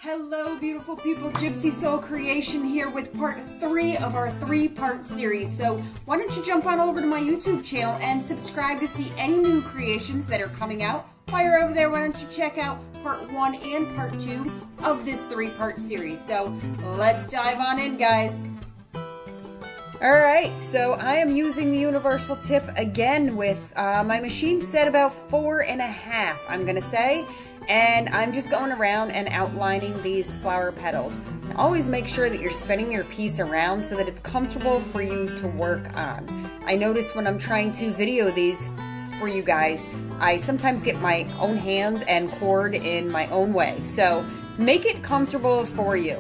Hello beautiful people, Gypsy Soul Creation here with part 3 of our 3-part series. So why don't you jump on over to my YouTube channel and subscribe to see any new creations that are coming out. While you're over there, why don't you check out part 1 and part 2 of this 3-part series. So let's dive on in, guys. Alright, so I am using the universal tip again with my machine set about 4.5, I'm gonna say. And I'm just going around and outlining these flower petals. Always make sure that you're spinning your piece around so that it's comfortable for you to work on. I notice when I'm trying to video these for you guys, I sometimes get my own hands and cord in my own way. So make it comfortable for you.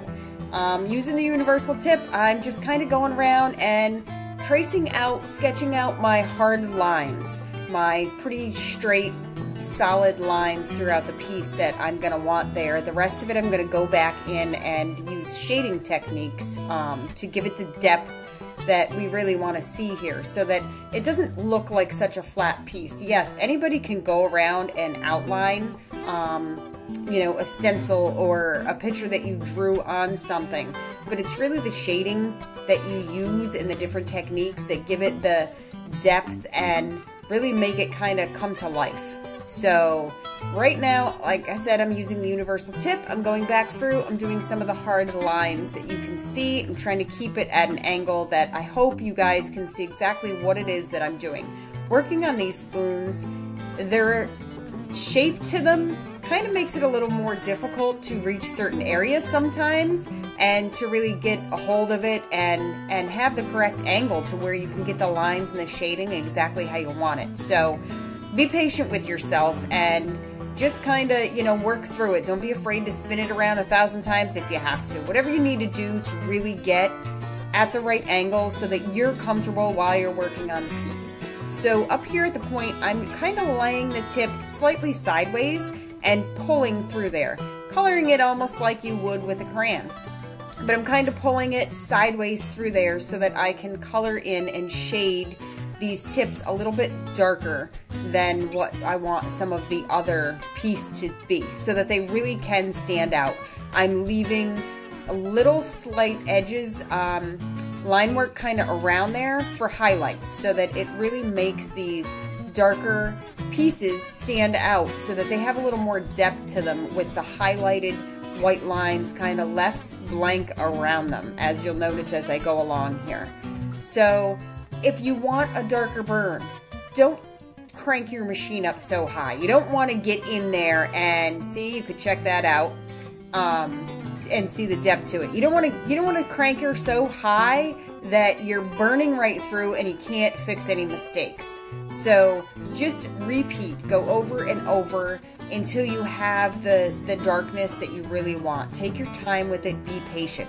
Using the universal tip, I'm just kind of going around and tracing out, sketching out my hard lines, my pretty straight, solid lines throughout the piece that I'm going to want there. The rest of it I'm going to go back in and use shading techniques to give it the depth that we really want to see here so that it doesn't look like such a flat piece. Yes, anybody can go around and outline you know, a stencil or a picture that you drew on something, but it's really the shading that you use and the different techniques that give it the depth and really make it kind of come to life. So right now, like I said, I'm using the universal tip. I'm going back through, I'm doing some of the hard lines that you can see. I'm trying to keep it at an angle that I hope you guys can see exactly what it is that I'm doing. Working on these spoons, their shape to them kind of makes it a little more difficult to reach certain areas sometimes and to really get a hold of it and have the correct angle to where you can get the lines and the shading exactly how you want it. So be patient with yourself and just kind of, you know, work through it. Don't be afraid to spin it around 1,000 times if you have to. Whatever you need to do to really get at the right angle so that you're comfortable while you're working on the piece. So up here at the point, I'm kind of laying the tip slightly sideways and pulling through there, coloring it almost like you would with a crayon. But I'm kind of pulling it sideways through there so that I can color in and shade these tips a little bit darker than what I want some of the other piece to be, so that they really can stand out. I'm leaving a little slight edges, line work kind of around there for highlights, so that it really makes these darker pieces stand out, so that they have a little more depth to them with the highlighted white lines kind of left blank around them, as you'll notice as I go along here. So if you want a darker burn, don't crank your machine up so high. You don't want to get in there and see, you could check that out, and see the depth to it. You don't want to crank her so high that you're burning right through and you can't fix any mistakes. So just repeat, go over and over until you have the darkness that you really want. Take your time with it, be patient.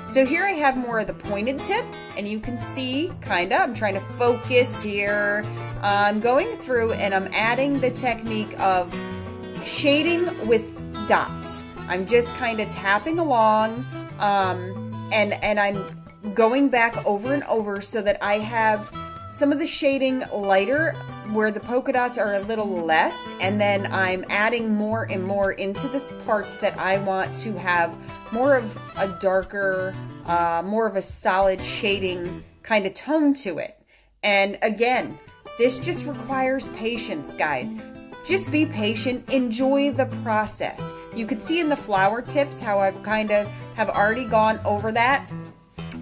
So here I have more of the pointed tip, and you can see, kinda, I'm trying to focus here. I'm going through and I'm adding the technique of shading with dots. I'm just kind of tapping along, and I'm going back over and over so that I have some of the shading lighter where the polka dots are a little less, and then I'm adding more and more into the parts that I want to have more of a darker, more of a solid shading kind of tone to it. And again, this just requires patience, guys. Just be patient, enjoy the process. You could see in the flower tips how I've kind of have already gone over that,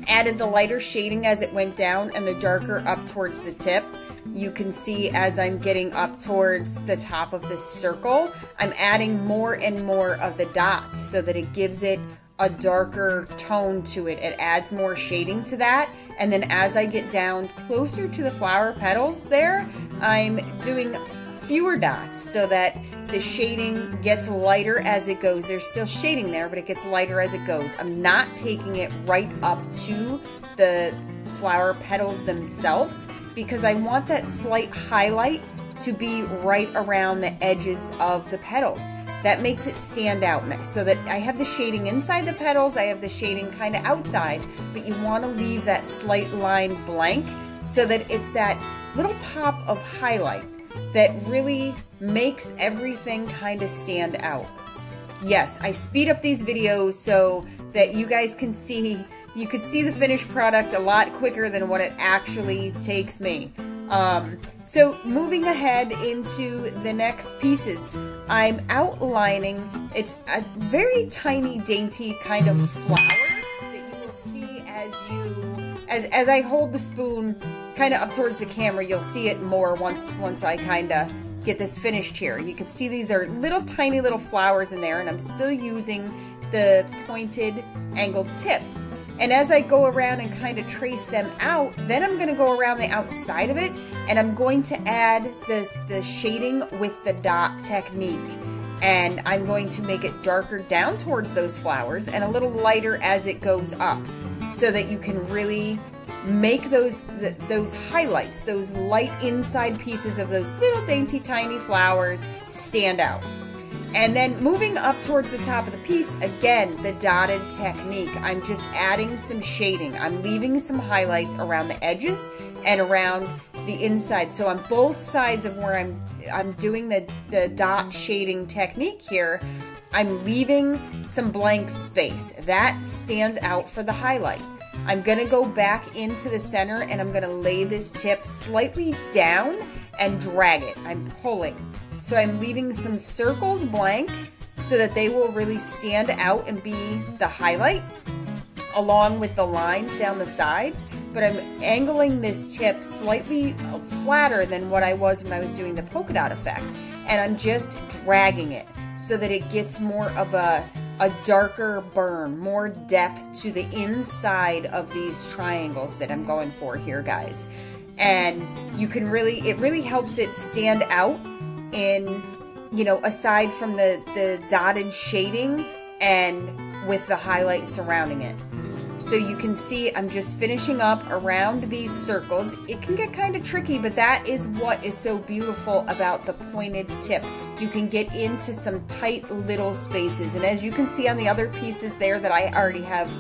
added the lighter shading as it went down and the darker up towards the tip. You can see as I'm getting up towards the top of this circle, I'm adding more and more of the dots so that it gives it a darker tone to it. It adds more shading to that. And then as I get down closer to the flower petals there, I'm doing fewer dots so that the shading gets lighter as it goes. There's still shading there, but it gets lighter as it goes. I'm not taking it right up to the flower petals themselves because I want that slight highlight to be right around the edges of the petals. That makes it stand out so that I have the shading inside the petals, I have the shading kind of outside, but you want to leave that slight line blank so that it's that little pop of highlight that really makes everything kind of stand out. yes, I speed up these videos so that you guys can see, you could see the finished product a lot quicker than what it actually takes me. So moving ahead into the next pieces, I'm outlining, it's a very tiny, dainty kind of flower that you will see as I hold the spoon kind of up towards the camera. You'll see it more once I kind of get this finished here. You can see these are little tiny little flowers in there, and I'm still using the pointed angled tip. And as I go around and kind of trace them out, then I'm going to go around the outside of it, and I'm going to add the shading with the dot technique. And I'm going to make it darker down towards those flowers and a little lighter as it goes up, so that you can really make those highlights, those light inside pieces of those little dainty tiny flowers stand out. And then moving up towards the top of the piece, again, the dotted technique. I'm just adding some shading. I'm leaving some highlights around the edges and around the inside. So on both sides of where I'm doing the dot shading technique here, I'm leaving some blank space. That stands out for the highlight. I'm gonna go back into the center and I'm gonna lay this tip slightly down and drag it. I'm pulling. So I'm leaving some circles blank so that they will really stand out and be the highlight, along with the lines down the sides. But I'm angling this tip slightly flatter than what I was when I was doing the polka dot effect. And I'm just dragging it so that it gets more of a darker burn, more depth to the inside of these triangles that I'm going for here, guys. And you can really, it really helps it stand out in, you know, aside from the dotted shading and with the highlight surrounding it. So you can see I'm just finishing up around these circles. It can get kind of tricky, but that is what is so beautiful about the pointed tip. You can get into some tight little spaces. And as you can see on the other pieces there that I already have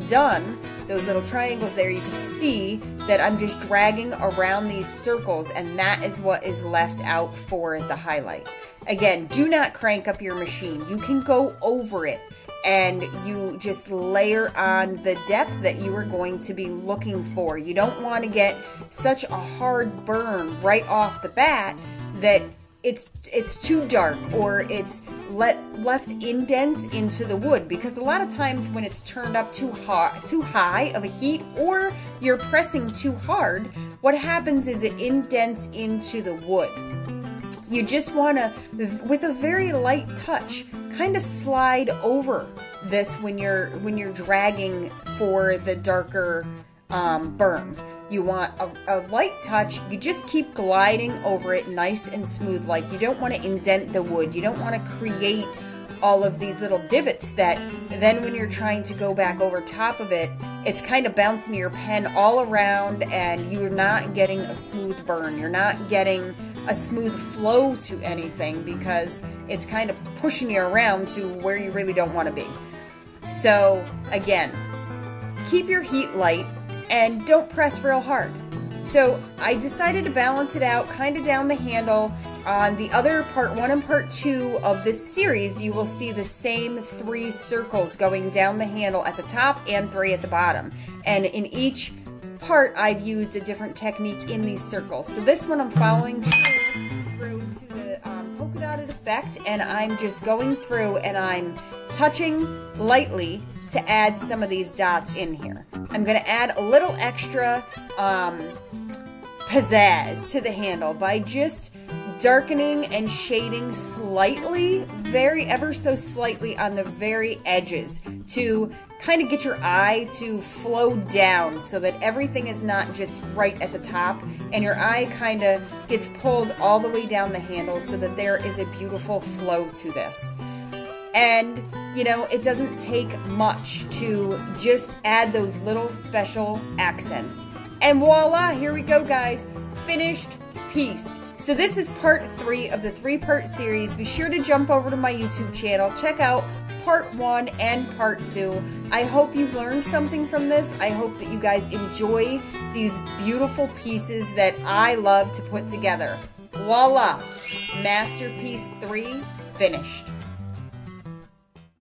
done, those little triangles there, you can see that I'm just dragging around these circles, and that is what is left out for the highlight. Again, do not crank up your machine. You can go over it and you just layer on the depth that you are going to be looking for. You don't want to get such a hard burn right off the bat that it's too dark or it's left indents into the wood, because a lot of times when it's turned up too high of a heat, or you're pressing too hard, what happens is it indents into the wood. You just want to, with a very light touch, kind of slide over this when you're dragging for the darker burn. You want a light touch. You just keep gliding over it nice and smooth. Like, you don't want to indent the wood. You don't want to create all of these little divots that then when you're trying to go back over top of it, it's kind of bouncing your pen all around and you're not getting a smooth burn. You're not getting a smooth flow to anything because it's kind of pushing you around to where you really don't want to be. So again, keep your heat light and don't press real hard. So I decided to balance it out kind of down the handle. On the other part 1 and part 2 of this series, you will see the same 3 circles going down the handle at the top and 3 at the bottom. And in each part, I've used a different technique in these circles. So this one I'm following through to the polka dotted effect, and I'm just going through and I'm touching lightly to add some of these dots in here. I'm going to add a little extra pizzazz to the handle by just darkening and shading slightly, ever so slightly on the very edges to kind of get your eye to flow down so that everything is not just right at the top, and your eye kind of gets pulled all the way down the handle so that there is a beautiful flow to this. And, you know, it doesn't take much to just add those little special accents. And voila, here we go, guys. Finished piece. So this is part 3 of the 3-part series. Be sure to jump over to my YouTube channel. Check out part 1 and part 2. I hope you've learned something from this. I hope that you guys enjoy these beautiful pieces that I love to put together. Voila! Masterpiece 3 finished.